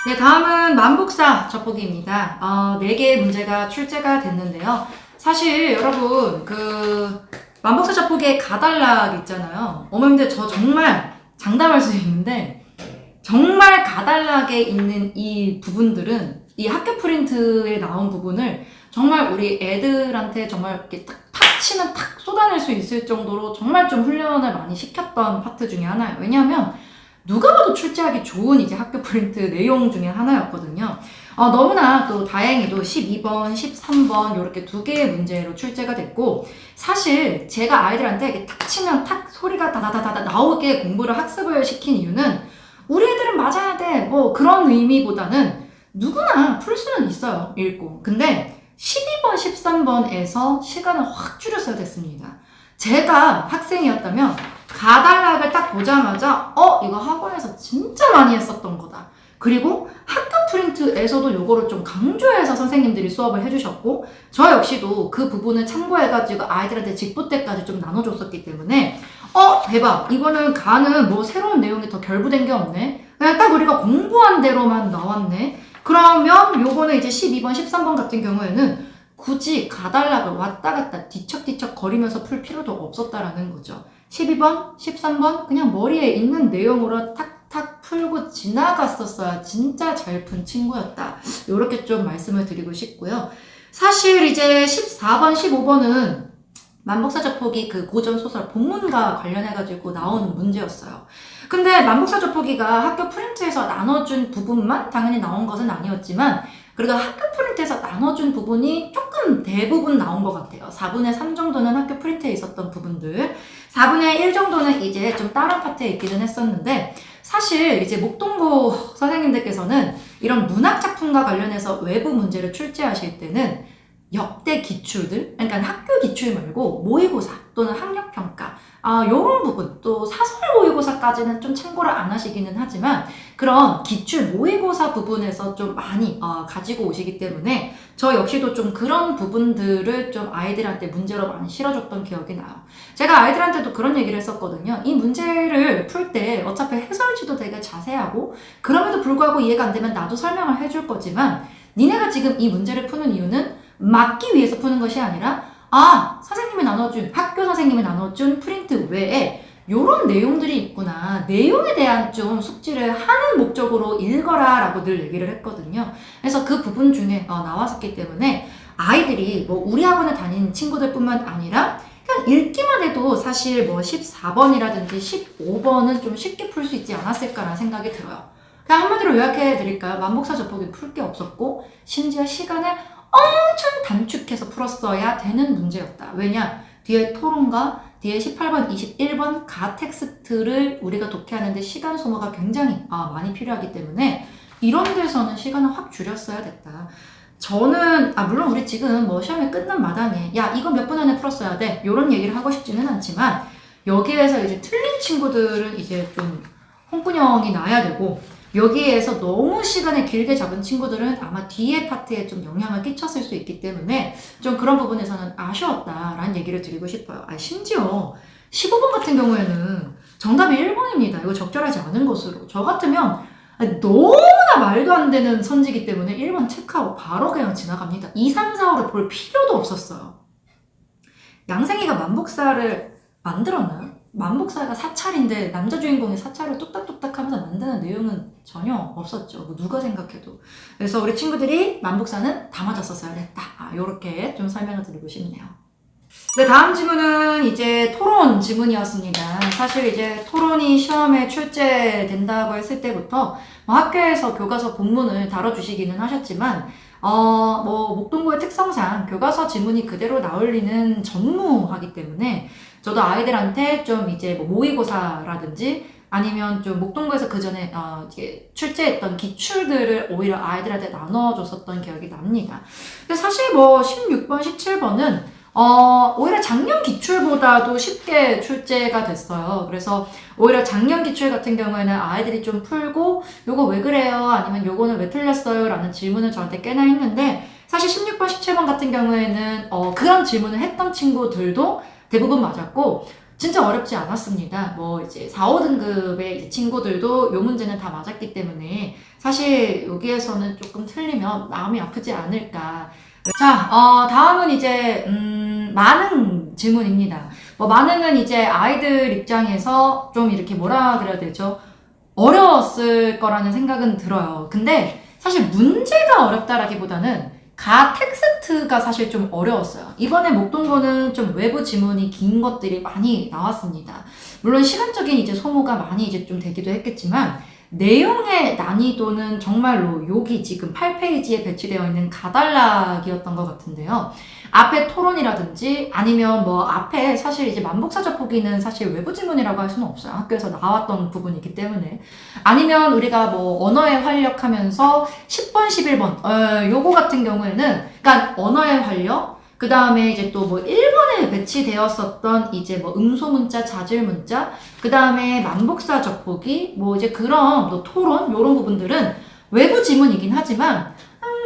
네, 다음은 만복사 젖보기입니다. 4개의 문제가 출제가 됐는데요. 사실 여러분 만복사 젖보기에 가달락 있잖아요. 어머님들 저 정말 장담할 수 있는데 정말 가달락에 있는 이 부분들은 이 학교 프린트에 나온 부분을 정말 우리 애들한테 정말 이렇게 탁 치면 탁 쏟아낼 수 있을 정도로 정말 좀 훈련을 많이 시켰던 파트 중에 하나예요. 왜냐하면 누가 봐도 출제하기 좋은 이제 학교 프린트 내용 중에 하나였거든요. 너무나 또 다행히도 12번, 13번 이렇게 두 개의 문제로 출제가 됐고, 사실 제가 아이들한테 이렇게 탁 치면 탁 소리가 다다다다 나오게 공부를 학습을 시킨 이유는 우리 애들은 맞아야 돼 뭐 그런 의미보다는 누구나 풀 수는 있어요, 읽고. 근데 12번, 13번에서 시간을 확 줄였어야 됐습니다. 제가 학생이었다면 가단락을 딱 보자마자 이거 학원에서 진짜 많이 했었던 거다. 그리고 학교 프린트에서도 요거를 좀 강조해서 선생님들이 수업을 해주셨고, 저 역시도 그 부분을 참고해가지고 아이들한테 직보 때까지 좀 나눠줬었기 때문에 대박, 이거는 가는 뭐 새로운 내용이 더 결부된 게 없네, 그냥 딱 우리가 공부한 대로만 나왔네. 그러면 요거는 이제 12번, 13번 같은 경우에는 굳이 가달락을 왔다 갔다 뒤척뒤척 거리면서 풀 필요도 없었다라는 거죠. 12번, 13번 그냥 머리에 있는 내용으로 탁탁 풀고 지나갔었어야 진짜 잘 푼 친구였다. 이렇게 좀 말씀을 드리고 싶고요. 사실 이제 14번, 15번은 만복사자포기 그 고전소설 본문과 관련해가지고 나온 문제였어요. 근데 만복사자포기가 학교 프린트에서 나눠준 부분만 당연히 나온 것은 아니었지만, 그래도 학교 프린트에서 나눠준 부분이 조금 대부분 나온 것 같아요. 4분의 3 정도는 학교 프린트에 있었던 부분들, 4분의 1 정도는 이제 좀 다른 파트에 있기는 했었는데, 사실 이제 목동고 선생님들께서는 이런 문학작품과 관련해서 외부 문제를 출제하실 때는 역대 기출들, 그러니까 학교 기출 말고 모의고사 또는 학력평가, 요런 부분, 또 사설 모의고사까지는 좀 참고를 안 하시기는 하지만 그런 기출 모의고사 부분에서 좀 많이 가지고 오시기 때문에 저 역시도 좀 그런 부분들을 좀 아이들한테 문제로 많이 실어줬던 기억이 나요. 제가 아이들한테도 그런 얘기를 했었거든요. 이 문제를 풀 때 어차피 해설지도 되게 자세하고, 그럼에도 불구하고 이해가 안 되면 나도 설명을 해줄 거지만 니네가 지금 이 문제를 푸는 이유는 맞기 위해서 푸는 것이 아니라 선생님이 나눠준, 학교 선생님이 나눠준 프린트 외에 요런 내용들이 있구나, 내용에 대한 좀 숙지를 하는 목적으로 읽어라 라고 늘 얘기를 했거든요. 그래서 그 부분 중에 나왔었기 때문에 아이들이 뭐 우리 학원에 다니는 친구들 뿐만 아니라 그냥 읽기만 해도 사실 뭐 14번이라든지 15번은 좀 쉽게 풀 수 있지 않았을까라는 생각이 들어요. 그냥 한마디로 요약해 드릴까요? 만복사자포기 풀 게 없었고 심지어 시간을 엄청 단축해서 풀었어야 되는 문제였다. 왜냐? 뒤에 토론과 뒤에 18번, 21번 가 텍스트를 우리가 독해하는데 시간 소모가 굉장히 많이 필요하기 때문에 이런 데서는 시간을 확 줄였어야 됐다. 저는 물론 우리 지금 뭐 시험이 끝난 마당에 야 이거 몇 분 안에 풀었어야 돼 이런 얘기를 하고 싶지는 않지만, 여기에서 이제 틀린 친구들은 이제 좀 홍군형이 나야 되고, 여기에서 너무 시간을 길게 잡은 친구들은 아마 뒤에 파트에 좀 영향을 끼쳤을 수 있기 때문에 좀 그런 부분에서는 아쉬웠다라는 얘기를 드리고 싶어요. 심지어 15번 같은 경우에는 정답이 1번입니다. 이거 적절하지 않은 것으로. 저 같으면 너무나 말도 안 되는 선지기 때문에 1번 체크하고 바로 그냥 지나갑니다. 2, 3, 4, 5를 볼 필요도 없었어요. 양생이가 만복사를 만들었나요? 만복사가 사찰인데 남자 주인공이 사찰을 뚝딱뚝딱 하면서 만드는 내용은 전혀 없었죠. 누가 생각해도. 그래서 우리 친구들이 만복사는 다 맞았었어야 됐다. 요렇게 좀 설명을 드리고 싶네요. 네, 다음 지문은 이제 토론 지문이었습니다. 사실 이제 토론이 시험에 출제된다고 했을 때부터 학교에서 교과서 본문을 다뤄주시기는 하셨지만 뭐 목동고의 특성상 교과서 지문이 그대로 나올 리는 전무하기 때문에 저도 아이들한테 좀 이제 뭐 모의고사라든지 아니면 좀 목동고에서 그 전에 이제 출제했던 기출들을 오히려 아이들한테 나눠줬었던 기억이 납니다. 근데 사실 뭐 16번, 17번은 오히려 작년 기출보다도 쉽게 출제가 됐어요. 그래서 오히려 작년 기출 같은 경우에는 아이들이 좀 풀고 요거 왜 그래요? 아니면 요거는 왜 틀렸어요? 라는 질문을 저한테 꽤나 했는데, 사실 16번, 17번 같은 경우에는 그런 질문을 했던 친구들도 대부분 맞았고 진짜 어렵지 않았습니다. 뭐 이제 4, 5등급의 친구들도 요 문제는 다 맞았기 때문에 사실 여기에서는 조금 틀리면 마음이 아프지 않을까. 자, 다음은 이제 만능 질문입니다. 뭐 만능은 이제 아이들 입장에서 좀 이렇게 뭐라 그래야 되죠? 어려웠을 거라는 생각은 들어요. 근데 사실 문제가 어렵다라기보다는 가 텍스트가 사실 좀 어려웠어요. 이번에 목동고는 좀 외부 지문이 긴 것들이 많이 나왔습니다. 물론 시간적인 이제 소모가 많이 이제 좀 되기도 했겠지만 내용의 난이도는 정말로 여기 지금 8페이지에 배치되어 있는 가단락이었던 것 같은데요. 앞에 토론이라든지 아니면 뭐 앞에 사실 이제 만복사적 보기는 사실 외부 지문이라고 할 수는 없어요. 학교에서 나왔던 부분이기 때문에. 아니면 우리가 뭐 언어의 활력 하면서 10번, 11번, 요거 같은 경우에는, 그러니까 언어의 활력, 그 다음에 이제 또 뭐 1번에 배치되었었던 이제 뭐 음소문자, 자질문자, 그 다음에 만복사 적보기, 뭐 이제 그런 뭐 토론, 요런 부분들은 외부 지문이긴 하지만,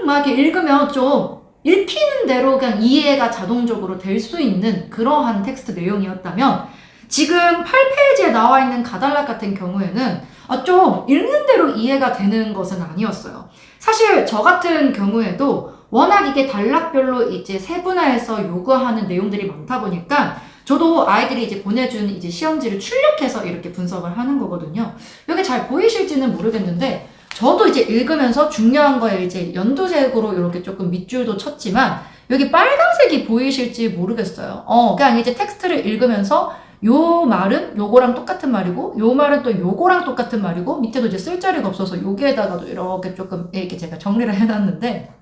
막 이렇게 읽으면 좀 읽히는 대로 그냥 이해가 자동적으로 될 수 있는 그러한 텍스트 내용이었다면, 지금 8페이지에 나와 있는 가달락 같은 경우에는 좀 읽는 대로 이해가 되는 것은 아니었어요. 사실 저 같은 경우에도 워낙 이게 단락별로 이제 세분화해서 요구하는 내용들이 많다 보니까 저도 아이들이 이제 보내준 이제 시험지를 출력해서 이렇게 분석을 하는 거거든요. 이게 잘 보이실지는 모르겠는데 저도 이제 읽으면서 중요한 거에 이제 연두색으로 이렇게 조금 밑줄도 쳤지만 여기 빨간색이 보이실지 모르겠어요. 그냥 이제 텍스트를 읽으면서 요 말은 요거랑 똑같은 말이고 요 말은 또 요거랑 똑같은 말이고 밑에도 이제 쓸 자리가 없어서 여기에다가도 이렇게 조금 이렇게 제가 정리를 해놨는데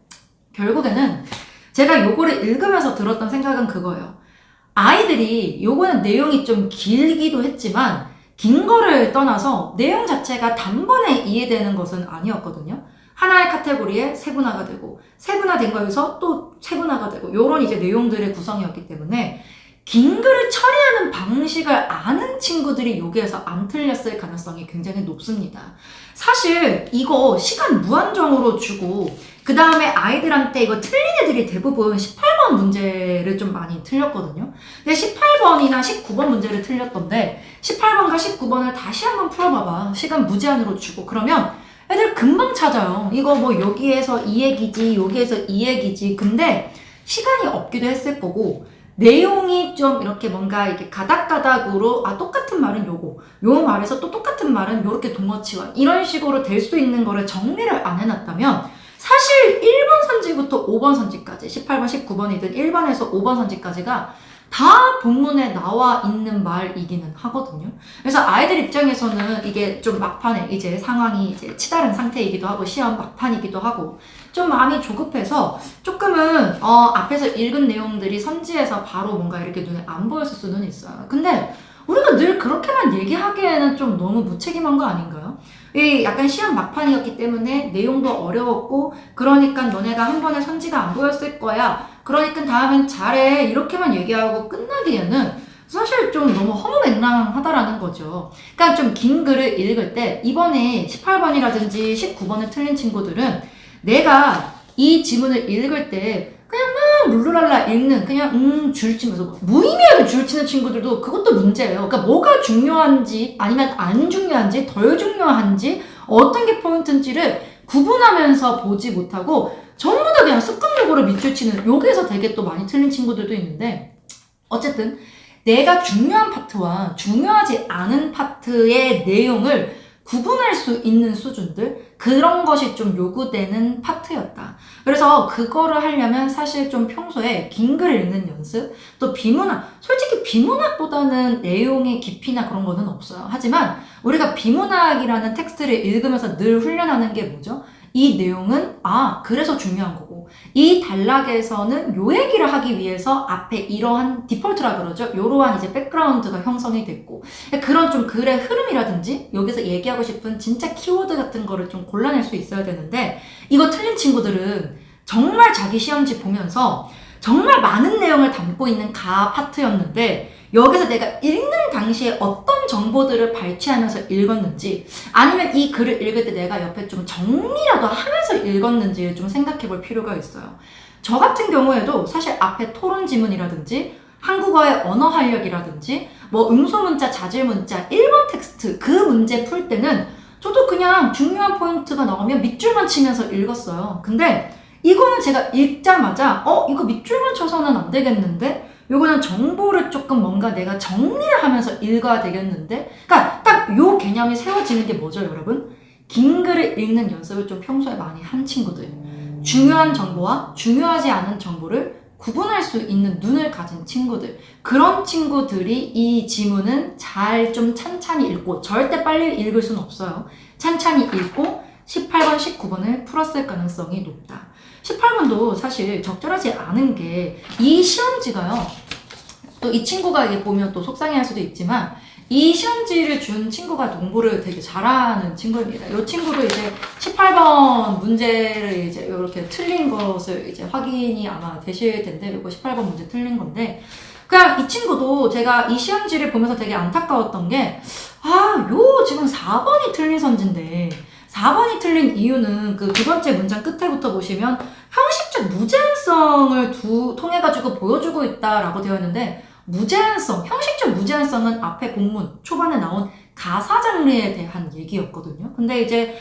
결국에는 제가 요거를 읽으면서 들었던 생각은 그거예요. 아이들이 요거는 내용이 좀 길기도 했지만 긴 거를 떠나서 내용 자체가 단번에 이해되는 것은 아니었거든요. 하나의 카테고리에 세분화가 되고 세분화된 거에서 또 세분화가 되고 요런 이제 내용들의 구성이었기 때문에 긴 글을 처리하는 방식을 아는 친구들이 여기에서 안 틀렸을 가능성이 굉장히 높습니다. 사실 이거 시간 무한정으로 주고 그 다음에 아이들한테 이거 틀린 애들이 대부분 18번 문제를 좀 많이 틀렸거든요. 근데 18번이나 19번 문제를 틀렸던데 18번과 19번을 다시 한번 풀어봐봐. 시간 무제한으로 주고 그러면 애들 금방 찾아요. 이거 뭐 여기에서 이 얘기지 여기에서 이 얘기지. 근데 시간이 없기도 했을 거고 내용이 좀 이렇게 뭔가 이렇게 가닥가닥으로 똑같은 말은 요거 요 말에서 또 똑같은 말은 요렇게 동어치원 이런 식으로 될 수 있는 거를 정리를 안 해놨다면 사실 1번 선지부터 5번 선지까지 18번, 19번이든 1번에서 5번 선지까지가 다 본문에 나와 있는 말이기는 하거든요. 그래서 아이들 입장에서는 이게 좀 막판에 이제 상황이 이제 치달은 상태이기도 하고 시험 막판이기도 하고 좀 마음이 조급해서 조금은 앞에서 읽은 내용들이 선지에서 바로 뭔가 이렇게 눈에 안 보였을 수는 있어요. 근데 우리가 늘 그렇게만 얘기하기에는 좀 너무 무책임한 거 아닌가요? 이 약간 시험 막판이었기 때문에 내용도 어려웠고 그러니까 너네가 한 번에 선지가 안 보였을 거야. 그러니까 다음엔 잘해. 이렇게만 얘기하고 끝나기에는 사실 좀 너무 허무맹랑하다라는 거죠. 그러니까 좀 긴 글을 읽을 때 이번에 18번이라든지 19번을 틀린 친구들은 내가 이 지문을 읽을 때 그냥 막 룰루랄라 읽는 그냥 줄 치면서 무의미하게 줄 치는 친구들도 그것도 문제예요. 그러니까 뭐가 중요한지 아니면 안 중요한지 덜 중요한지 어떤 게 포인트인지를 구분하면서 보지 못하고 전부 다 그냥 습관적으로 밑줄 치는 여기에서 되게 또 많이 틀린 친구들도 있는데 어쨌든 내가 중요한 파트와 중요하지 않은 파트의 내용을 구분할 수 있는 수준들 그런 것이 좀 요구되는 파트였다. 그래서 그거를 하려면 사실 좀 평소에 긴 글을 읽는 연습 또 비문학 솔직히 비문학보다는 내용의 깊이나 그런 거는 없어요. 하지만 우리가 비문학이라는 텍스트를 읽으면서 늘 훈련하는 게 뭐죠? 이 내용은 그래서 중요한 거고 이 단락에서는 요 얘기를 하기 위해서 앞에 이러한 디폴트라 그러죠. 요러한 이제 백그라운드가 형성이 됐고 그런 좀 글의 흐름이라든지 여기서 얘기하고 싶은 진짜 키워드 같은 거를 좀 골라낼 수 있어야 되는데 이거 틀린 친구들은 정말 자기 시험지 보면서 정말 많은 내용을 담고 있는 가 파트였는데 여기서 내가 읽는 당시에 어떤 정보들을 발췌하면서 읽었는지 아니면 이 글을 읽을 때 내가 옆에 좀 정리라도 하면서 읽었는지를 좀 생각해 볼 필요가 있어요. 저 같은 경우에도 사실 앞에 토론 지문이라든지 한국어의 언어 활력이라든지 뭐 음소문자, 자질문자, 1번 텍스트 그 문제 풀 때는 저도 그냥 중요한 포인트가 나오면 밑줄만 치면서 읽었어요. 근데 이거는 제가 읽자마자 이거 밑줄만 쳐서는 안 되겠는데 요거는 정보를 조금 뭔가 내가 정리를 하면서 읽어야 되겠는데 그러니까 딱 요 개념이 세워지는 게 뭐죠 여러분? 긴 글을 읽는 연습을 좀 평소에 많이 한 친구들, 중요한 정보와 중요하지 않은 정보를 구분할 수 있는 눈을 가진 친구들, 그런 친구들이 이 지문은 잘 좀 찬찬히 읽고, 절대 빨리 읽을 수는 없어요. 찬찬히 읽고 18번, 19번을 풀었을 가능성이 높다. 18번도 사실 적절하지 않은 게, 이 시험지가요, 또 이 친구가 이게 보면 또 속상해할 수도 있지만, 이 시험지를 준 친구가 농부를 되게 잘하는 친구입니다. 이 친구도 이제 18번 문제를 이제 이렇게 틀린 것을 이제 확인이 아마 되실 텐데, 이거 18번 문제 틀린 건데, 그냥 이 친구도 제가 이 시험지를 보면서 되게 안타까웠던 게, 요 지금 4번이 틀린 선지인데, 4번이 틀린 이유는 그 두 번째 문장 끝에부터 보시면 형식적 무제한성을 통해가지고 보여주고 있다라고 되어 있는데, 무제한성, 형식적 무제한성은 앞에 본문 초반에 나온 가사 장르에 대한 얘기였거든요. 근데 이제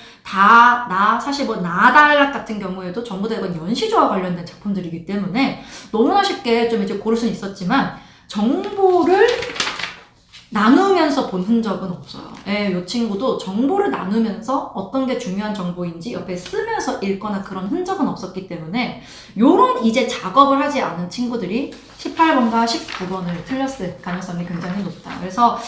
사실 뭐 나달락 같은 경우에도 전부 다 이건 연시조와 관련된 작품들이기 때문에 너무나 쉽게 좀 이제 고를 수는 있었지만, 정보를 나누면서 본 흔적은 없어요. 이 친구도 정보를 나누면서 어떤 게 중요한 정보인지 옆에 쓰면서 읽거나 그런 흔적은 없었기 때문에, 요런 이제 작업을 하지 않은 친구들이 18번과 19번을 틀렸을 가능성이 굉장히 높다. 그래서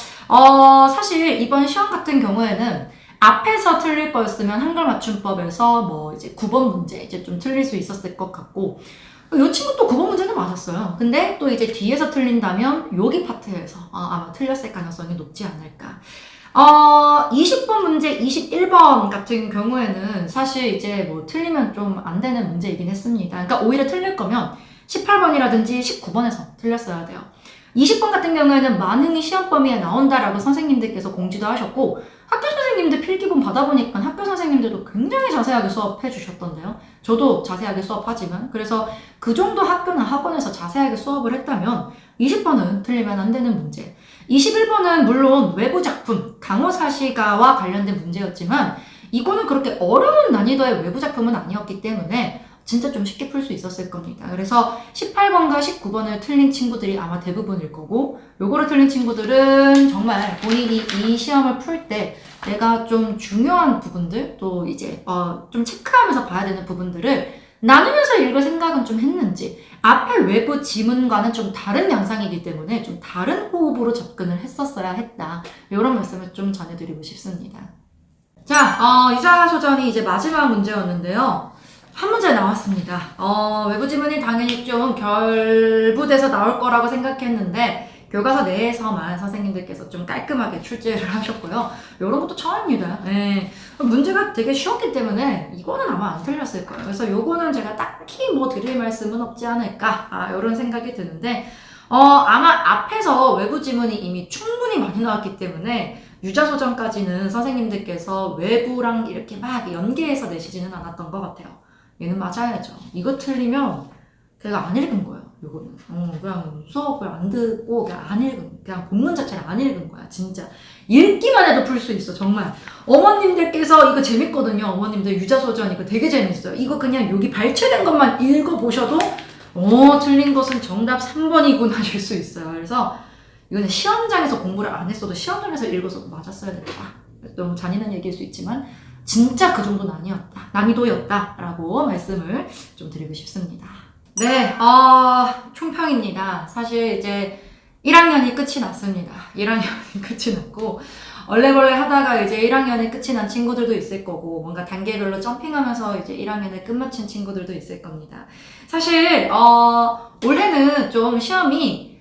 사실 이번 시험 같은 경우에는 앞에서 틀릴 거였으면 한글 맞춤법에서 뭐 이제 9번 문제 이제 좀 틀릴 수 있었을 것 같고, 이 친구 또 9번 문제는 맞았어요. 근데 또 이제 뒤에서 틀린다면 여기 파트에서 아마 틀렸을 가능성이 높지 않을까. 20번 문제, 21번 같은 경우에는 사실 이제 뭐 틀리면 좀 안 되는 문제이긴 했습니다. 그러니까 오히려 틀릴 거면 18번이라든지 19번에서 틀렸어야 돼요. 20번 같은 경우에는 만흥이 시험 범위에 나온다라고 선생님들께서 공지도 하셨고, 학교 선생님들 필기본 받아보니까 학교 선생님들도 굉장히 자세하게 수업해 주셨던데요. 저도 자세하게 수업하지만, 그래서 그 정도 학교나 학원에서 자세하게 수업을 했다면 20번은 틀리면 안 되는 문제. 21번은 물론 외부 작품, 강호사시가와 관련된 문제였지만, 이거는 그렇게 어려운 난이도의 외부 작품은 아니었기 때문에 진짜 좀 쉽게 풀 수 있었을 겁니다. 그래서 18번과 19번을 틀린 친구들이 아마 대부분일 거고, 요거를 틀린 친구들은 정말 본인이 이 시험을 풀 때 내가 좀 중요한 부분들, 또 이제 좀 체크하면서 봐야 되는 부분들을 나누면서 읽을 생각은 좀 했는지, 앞에 외부 지문과는 좀 다른 양상이기 때문에 좀 다른 호흡으로 접근을 했었어야 했다. 이런 말씀을 좀 전해드리고 싶습니다. 자, 이자소전이 이제 마지막 문제였는데요. 한 문제 나왔습니다. 외부 지문이 당연히 좀 결부돼서 나올 거라고 생각했는데, 교과서 내에서만 선생님들께서 좀 깔끔하게 출제를 하셨고요. 이런 것도 처음입니다. 네. 문제가 되게 쉬웠기 때문에 이거는 아마 안 틀렸을 거예요. 그래서 요거는 제가 딱히 뭐 드릴 말씀은 없지 않을까, 이런 생각이 드는데, 아마 앞에서 외부 지문이 이미 충분히 많이 나왔기 때문에 유자소전까지는 선생님들께서 외부랑 이렇게 막 연계해서 내시지는 않았던 것 같아요. 얘는 맞아야죠. 이거 틀리면 걔가 안 읽은 거예요. 요거는 그냥 수업을 안 듣고 그냥 안 읽은, 그냥 본문 자체를 안 읽은 거야. 진짜 읽기만 해도 풀 수 있어. 정말 어머님들께서 이거 재밌거든요. 어머님들 유자소전 이거 되게 재밌어요. 이거 그냥 여기 발췌된 것만 읽어보셔도 틀린 것은 정답 3번이구나 하실 수 있어요. 그래서 이거는 시험장에서 공부를 안 했어도 시험장에서 읽어서도 맞았어야 됐다. 너무 잔인한 얘기일 수 있지만 진짜 그 정도는 아니었다. 난이도였다. 라고 말씀을 좀 드리고 싶습니다. 네, 총평입니다. 사실 이제 1학년이 끝이 났습니다. 1학년이 끝이 났고, 얼레벌레 하다가 이제 1학년이 끝이 난 친구들도 있을 거고, 뭔가 단계별로 점핑하면서 이제 1학년을 끝마친 친구들도 있을 겁니다. 사실, 올해는 좀 시험이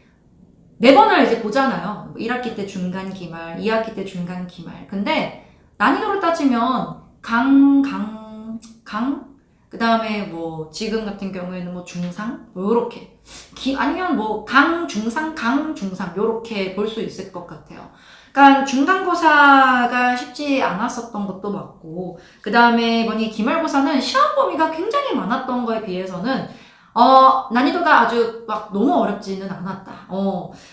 4번을 이제 보잖아요. 1학기 때 중간 기말, 2학기 때 중간 기말. 근데 난이도를 따지면 그 다음에 뭐 지금 같은 경우에는 뭐 중상 요렇게 아니면 뭐 중상 요렇게 볼 수 있을 것 같아요. 그러니까 중간고사가 쉽지 않았었던 것도 맞고, 그 다음에 뭐니 기말고사는 시험 범위가 굉장히 많았던 거에 비해서는 난이도가 아주 막 너무 어렵지는 않았다.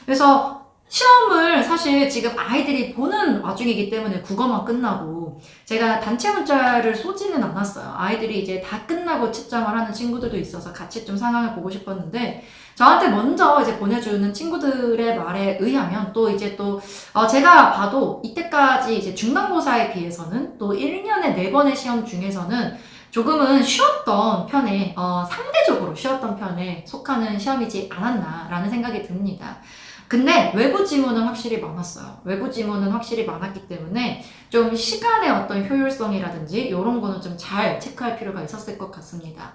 그래서 시험을 사실 지금 아이들이 보는 와중이기 때문에 국어만 끝나고 제가 단체 문자를 쏘지는 않았어요. 아이들이 이제 다 끝나고 채점을 하는 친구들도 있어서 같이 좀 상황을 보고 싶었는데 저한테 먼저 이제 보내주는 친구들의 말에 의하면 또 이제 또 제가 봐도 이때까지 이제 중간고사에 비해서는 또 1년에 4번의 시험 중에서는 조금은 쉬웠던 편에 상대적으로 쉬웠던 편에 속하는 시험이지 않았나라는 생각이 듭니다. 근데 외부 지문은 확실히 많았어요. 외부 지문은 확실히 많았기 때문에 좀 시간의 어떤 효율성이라든지 이런 거는 좀 잘 체크할 필요가 있었을 것 같습니다.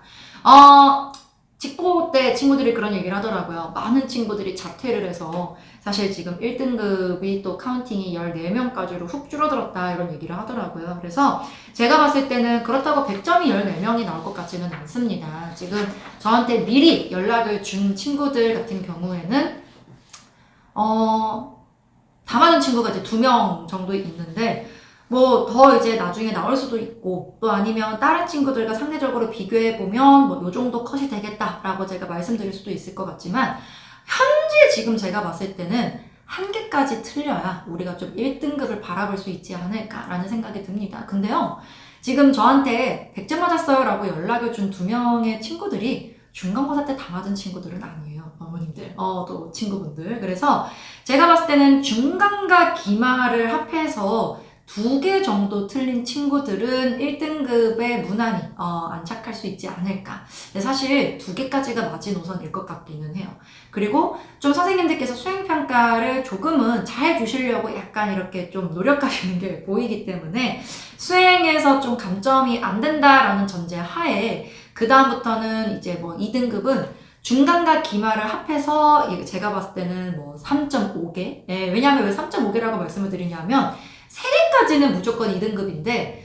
직고 때 친구들이 그런 얘기를 하더라고요. 많은 친구들이 자퇴를 해서 사실 지금 1등급이 또 카운팅이 14명까지로 훅 줄어들었다 이런 얘기를 하더라고요. 그래서 제가 봤을 때는 그렇다고 100점이 14명이 나올 것 같지는 않습니다. 지금 저한테 미리 연락을 준 친구들 같은 경우에는 다 맞은 친구가 이제 2명 정도 있는데, 뭐, 더 이제 나중에 나올 수도 있고, 또 아니면 다른 친구들과 상대적으로 비교해보면, 뭐, 요 정도 컷이 되겠다라고 제가 말씀드릴 수도 있을 것 같지만, 현재 지금 제가 봤을 때는 한 개까지 틀려야 우리가 좀 1등급을 바라볼 수 있지 않을까라는 생각이 듭니다. 근데요, 지금 저한테 100점 맞았어요 라고 연락을 준 2명의 친구들이 중간고사 때 다 맞은 친구들은 아니에요. 어머님들, 또 친구분들. 그래서 제가 봤을 때는 중간과 기말을 합해서 2개 정도 틀린 친구들은 1등급에 무난히 안착할 수 있지 않을까. 근데 사실 2개까지가 마지노선일 것 같기는 해요. 그리고 좀 선생님들께서 수행평가를 조금은 잘 주시려고 약간 이렇게 좀 노력하시는 게 보이기 때문에 수행에서 좀 감점이 안 된다라는 전제 하에 그 다음부터는 이제 뭐 2등급은 중간과 기말을 합해서 제가 봤을 때는 뭐 3.5개. 예, 왜냐하면 왜 3.5개라고 말씀을 드리냐면 3개까지는 무조건 2등급인데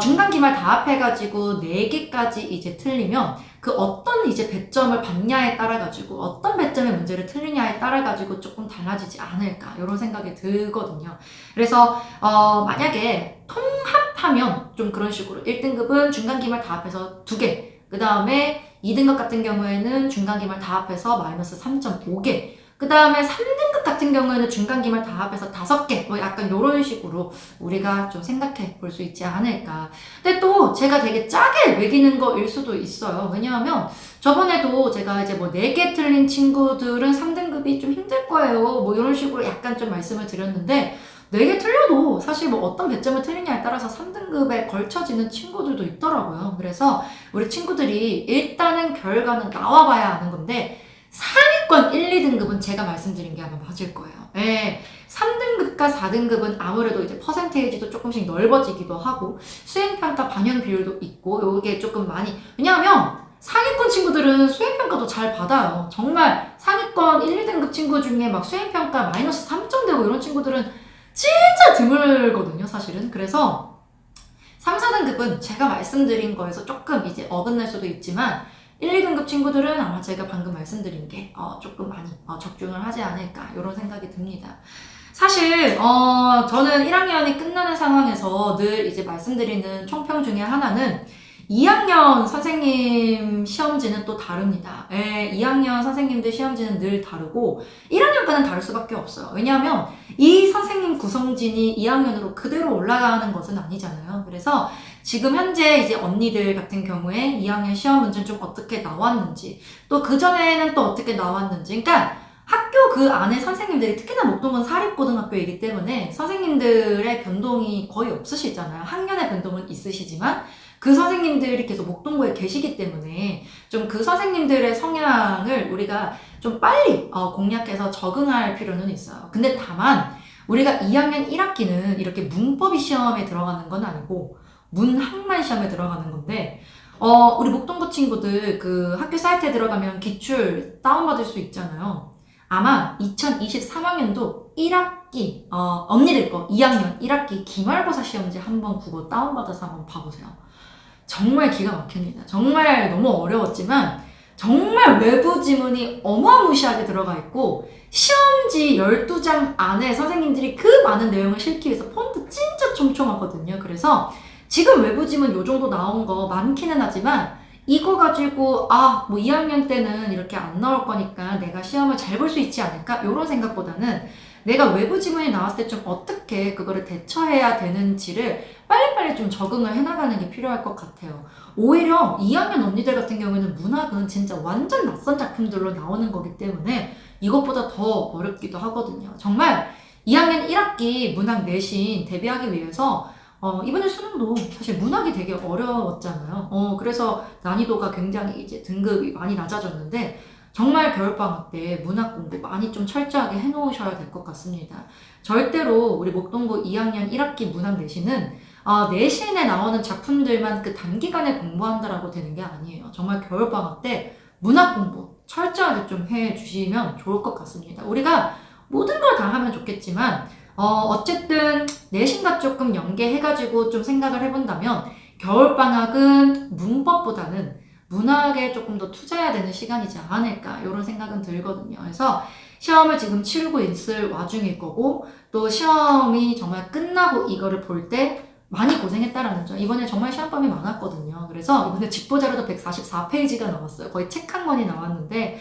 중간 기말 다 합해가지고 4개까지 이제 틀리면 그 어떤 이제 배점을 받냐에 따라 가지고 어떤 배점의 문제를 틀리냐에 따라 가지고 조금 달라지지 않을까 이런 생각이 들거든요. 그래서 만약에 통합하면 좀 그런 식으로 1등급은 중간 기말 다 합해서 2개, 그 다음에 2등급 같은 경우에는 중간기말 다 합해서 마이너스 3.5개. 그 다음에 3등급 같은 경우에는 중간기말 다 합해서 5개. 뭐 약간 이런 식으로 우리가 좀 생각해 볼 수 있지 않을까. 근데 또 제가 되게 짜게 매기는 거일 수도 있어요. 왜냐하면 저번에도 제가 이제 뭐 4개 틀린 친구들은 3등급이 좀 힘들 거예요. 뭐 이런 식으로 약간 좀 말씀을 드렸는데 4개 틀려도 사실 뭐 어떤 배점을 틀리냐에 따라서 3등급에 걸쳐지는 친구들도 있더라고요. 그래서 우리 친구들이 일단은 결과는 나와봐야 아는 건데 상위권 1, 2등급은 제가 말씀드린 게 아마 맞을 거예요. 예. 3등급과 4등급은 아무래도 이제 퍼센테이지도 조금씩 넓어지기도 하고 수행평가 반영 비율도 있고 요게 조금 많이, 왜냐하면 상위권 친구들은 수행평가도 잘 받아요. 정말 상위권 1, 2등급 친구 중에 막 수행평가 마이너스 3점 되고 이런 친구들은 진짜 드물거든요, 사실은. 그래서 3, 4등급은 제가 말씀드린 거에서 조금 이제 어긋날 수도 있지만 1, 2등급 친구들은 아마 제가 방금 말씀드린 게 조금 많이 적중을 하지 않을까 이런 생각이 듭니다. 사실 저는 1학년이 끝나는 상황에서 늘 이제 말씀드리는 총평 중에 하나는 2학년 선생님 시험지는 또 다릅니다. 예, 2학년 선생님들 시험지는 늘 다르고 1학년과는 다를 수밖에 없어요. 왜냐하면 이 선생님 구성진이 2학년으로 그대로 올라가는 것은 아니잖아요. 그래서 지금 현재 이제 언니들 같은 경우에 2학년 시험 문제는 좀 어떻게 나왔는지, 또 그전에는 또 어떻게 나왔는지, 그러니까 학교 그 안에 선생님들이, 특히나 목동은 사립고등학교이기 때문에 선생님들의 변동이 거의 없으시잖아요. 학년의 변동은 있으시지만 그 선생님들이 계속 목동고에 계시기 때문에 좀 그 선생님들의 성향을 우리가 좀 빨리 공략해서 적응할 필요는 있어요. 근데 다만 우리가 2학년 1학기는 이렇게 문법이 시험에 들어가는 건 아니고 문학만 시험에 들어가는 건데 우리 목동고 친구들 그 학교 사이트에 들어가면 기출 다운받을 수 있잖아요. 아마 2023학년도 1학기 언니들 거 2학년 1학기 기말고사 시험지 한번 국어 다운받아서 한번 봐보세요. 정말 기가 막힙니다. 정말 너무 어려웠지만 정말 외부 지문이 어마무시하게 들어가 있고 시험지 12장 안에 선생님들이 그 많은 내용을 실기 위해서 폰트 진짜 촘촘하거든요. 그래서 지금 외부 지문 요 정도 나온 거 많기는 하지만 이거 가지고 뭐 2학년 때는 이렇게 안 나올 거니까 내가 시험을 잘 볼 수 있지 않을까? 이런 생각보다는 내가 외부 지문이 나왔을 때 좀 어떻게 그거를 대처해야 되는지를 빨리빨리 좀 적응을 해나가는 게 필요할 것 같아요. 오히려 2학년 언니들 같은 경우에는 문학은 진짜 완전 낯선 작품들로 나오는 거기 때문에 이것보다 더 어렵기도 하거든요. 정말 2학년 1학기 문학 내신 대비하기 위해서 이번에 수능도 사실 문학이 되게 어려웠잖아요. 그래서 난이도가 굉장히 이제 등급이 많이 낮아졌는데 정말 겨울방학 때 문학 공부 많이 좀 철저하게 해놓으셔야 될 것 같습니다. 절대로 우리 목동고 2학년 1학기 문학 내신은 내신에 나오는 작품들만 그 단기간에 공부한다라고 되는 게 아니에요. 정말 겨울방학 때 문학 공부 철저하게 좀 해주시면 좋을 것 같습니다. 우리가 모든 걸 다 하면 좋겠지만 어쨌든 내신과 조금 연계해가지고 좀 생각을 해본다면 겨울방학은 문법보다는 문학에 조금 더 투자해야 되는 시간이지 않을까 이런 생각은 들거든요. 그래서 시험을 지금 치르고 있을 와중일 거고 또 시험이 정말 끝나고 이거를 볼 때 많이 고생했다라는 점. 이번에 정말 시험범위 많았거든요. 그래서 이번에 직보자료도 144페이지가 나왔어요. 거의 책 한 권이 나왔는데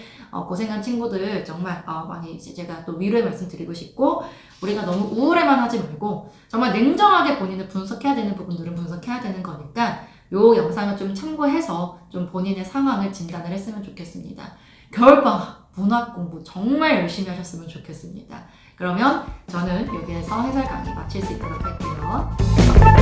고생한 친구들 정말 많이 이제 제가 또 위로의 말씀 드리고 싶고 우리가 너무 우울해만 하지 말고 정말 냉정하게 본인을 분석해야 되는 부분들은 분석해야 되는 거니까 요 영상을 좀 참고해서 좀 본인의 상황을 진단을 했으면 좋겠습니다. 겨울방학 문학 공부 정말 열심히 하셨으면 좋겠습니다. 그러면 저는 여기에서 해설 강의 마칠 수 있도록 할게요.